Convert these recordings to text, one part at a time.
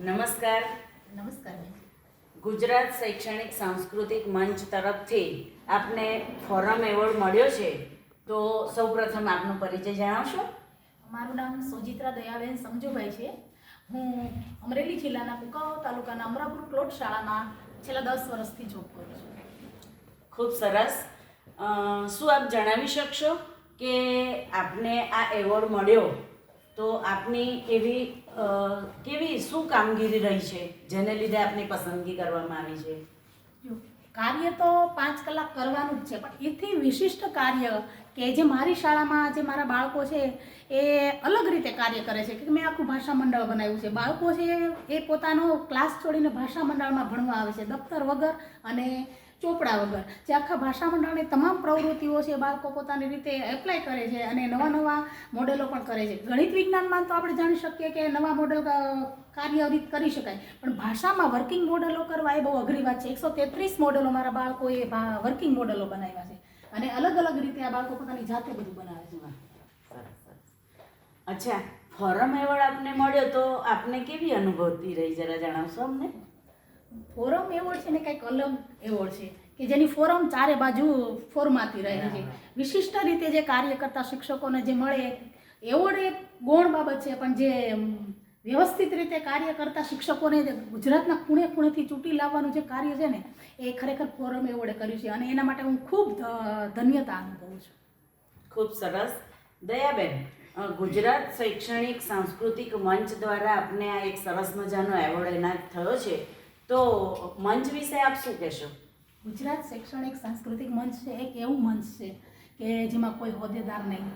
નમસ્કાર. નમસ્કાર બેન. ગુજરાત શૈક્ષણિક સાંસ્કૃતિક મંચ તરફથી આપને ફોરમ એવોર્ડ મળ્યો છે, તો સૌપ્રથમ આપનો પરિચય જણાવશો? મારું નામ સોજિત્રા દયાબેન સમજુભાઈ છે. હું અમરેલી જિલ્લાના કુકાવાવ તાલુકાના અમરાપુર પ્લોટ શાળામાં છેલ્લા 10 વર્ષથી જોબ કરું છું. ખૂબ સરસ. શું આપ જણાવી શકશો કે આપને આ એવોર્ડ મળ્યો તો આપની એવી કેવી શું કામગીરી રહી છે જેને લીધે આપની પસંદગી કરવામાં આવી છે? જો કાર્ય તો 5 કલાક કરવાનું જ છે, પણ એથી વિશિષ્ટ કાર્ય કે જે મારી શાળામાં જે મારા બાળકો છે એ અલગ રીતે કાર્ય કરે છે કે મેં આખું ભાષા મંડળ બનાવ્યું છે. બાળકો છે એ પોતાનો ક્લાસ છોડીને ભાષા મંડળમાં ભણવા આવે છે, દફતર વગર અને ચોપડા વગર. જે આખા ભાષા મંડળની તમામ પ્રવૃત્તિઓ છે બાળકો પોતાની રીતે એપ્લાય કરે છે અને નવા નવા મોડેલો પણ કરે છે. ગણિત વિજ્ઞાનમાં તો આપણે જાણી શકીએ કે નવા મોડેલ કાર્યરીત કરી શકાય, પણ ભાષામાં વર્કિંગ મોડેલો કરવા એ બહુ અઘરી વાત છે. 133 મોડેલો મારા બાળકોએ વર્કિંગ મોડેલો બનાવ્યા છે અને અલગ અલગ રીતે આ બાળકો પોતાની જાતે બધું બનાવે છે. અચ્છા, ફોરમ એવોર્ડ આપને મળ્યો તો આપને કેવી અનુભૂતિ રહી, જરા જણાવશો અમને? ફોરમ એવોર્ડ છે ને કંઈક અલગ એવોર્ડ છે કે જેની ફોરમ ચારે બાજુ ફોરમાતી રહે છે. વિશિષ્ટ રીતે જે કાર્ય કરતા શિક્ષકોને જે મળે એવોર્ડ એ ગૌણ બાબત છે, પણ જે વ્યવસ્થિત રીતે કાર્ય કરતા શિક્ષકોને ગુજરાતના ખૂણે ખૂણેથી ચૂંટી લાવવાનું જે કાર્ય છે ને એ ખરેખર ફોરમ એવોર્ડે કર્યું છે અને એના માટે હું ખૂબ ધન્યતા અનુભવું છું. ખૂબ સરસ. દયાબેન, ગુજરાત શૈક્ષણિક સાંસ્કૃતિક મંચ દ્વારા આપને આ એક સરસ મજાનો એવોર્ડ એનાયત થયો છે, તો મંચ વિશે આપ શું કહેશો? ગુજરાત શૈક્ષણિક સાંસ્કૃતિક મંચ છે એક એવું મંચ છે કે જેમાં કોઈ હોદ્દેદાર નહીં,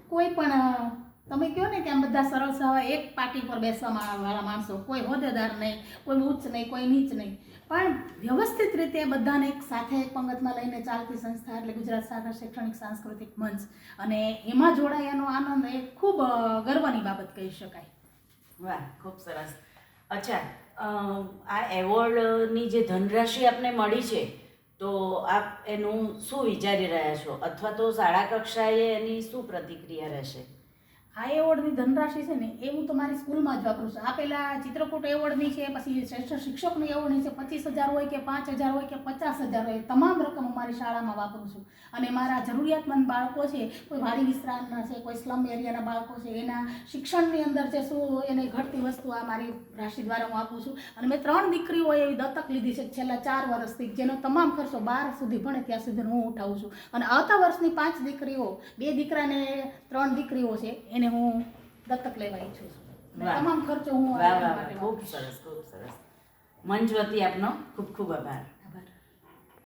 કોઈ પણ તમે કહો ને કે આમ બધા સરળ સવા એક પાટી પર બેસવા વાળા માણસો, કોઈ હોદ્દેદાર નહીં, કોઈ ઉચ્ચ નહીં, કોઈ નીચ નહીં, પણ વ્યવસ્થિત રીતે બધાને એક સાથે એક પંગતમાં લઈને ચાલતી સંસ્થા એટલે ગુજરાત શૈક્ષણિક સાંસ્કૃતિક મંચ, અને એમાં જોડાયાનો આનંદ એ ખૂબ ગર્વની બાબત કહી શકાય. વાહ, ખૂબ સરસ. અચ્છા, આ એવોર્ડની જે ધનરાશિ આપને મળી છે તો આપ એનું શું વિચારી રહ્યા છો, અથવા તો શાળા કક્ષાએ એની શું પ્રતિક્રિયા રહેશે? આ એવોર્ડની ધનરાશિ છે ને એ હું તો મારી સ્કૂલમાં જ વાપરું છું. આ પહેલાં ચિત્રકૂટ એવોર્ડની છે, પછી શ્રેષ્ઠ શિક્ષકની એવોર્ડની છે. 25,000 હોય કે 5,000 હોય કે 50,000 હોય, તમામ રકમ હું મારી શાળામાં વાપરું છું અને મારા જરૂરિયાતમંદ બાળકો છે, કોઈ વાડી વિસ્તારના છે, કોઈ સ્લમ એરિયાના બાળકો છે, એના શિક્ષણની અંદર છે શું એને ઘટતી વસ્તુ આ મારી રાશિ દ્વારા હું આપું છું. અને મેં 3 દીકરીઓ એવી દત્તક લીધી છે છેલ્લા 4 વર્ષથી, જેનો તમામ ખર્ચો 12 સુધી ભણે ત્યાં સુધી હું ઉઠાવું છું. અને આવતા વર્ષની 5 દીકરીઓ, 2 દીકરાને 3 દીકરીઓ છે એને હું દત્તક લેવા ઈચ્છું છું. તમામ ખર્ચો હું ખૂબ સરસ, ખૂબ સરસ. મંચ વતી આપનો ખૂબ ખૂબ આભાર.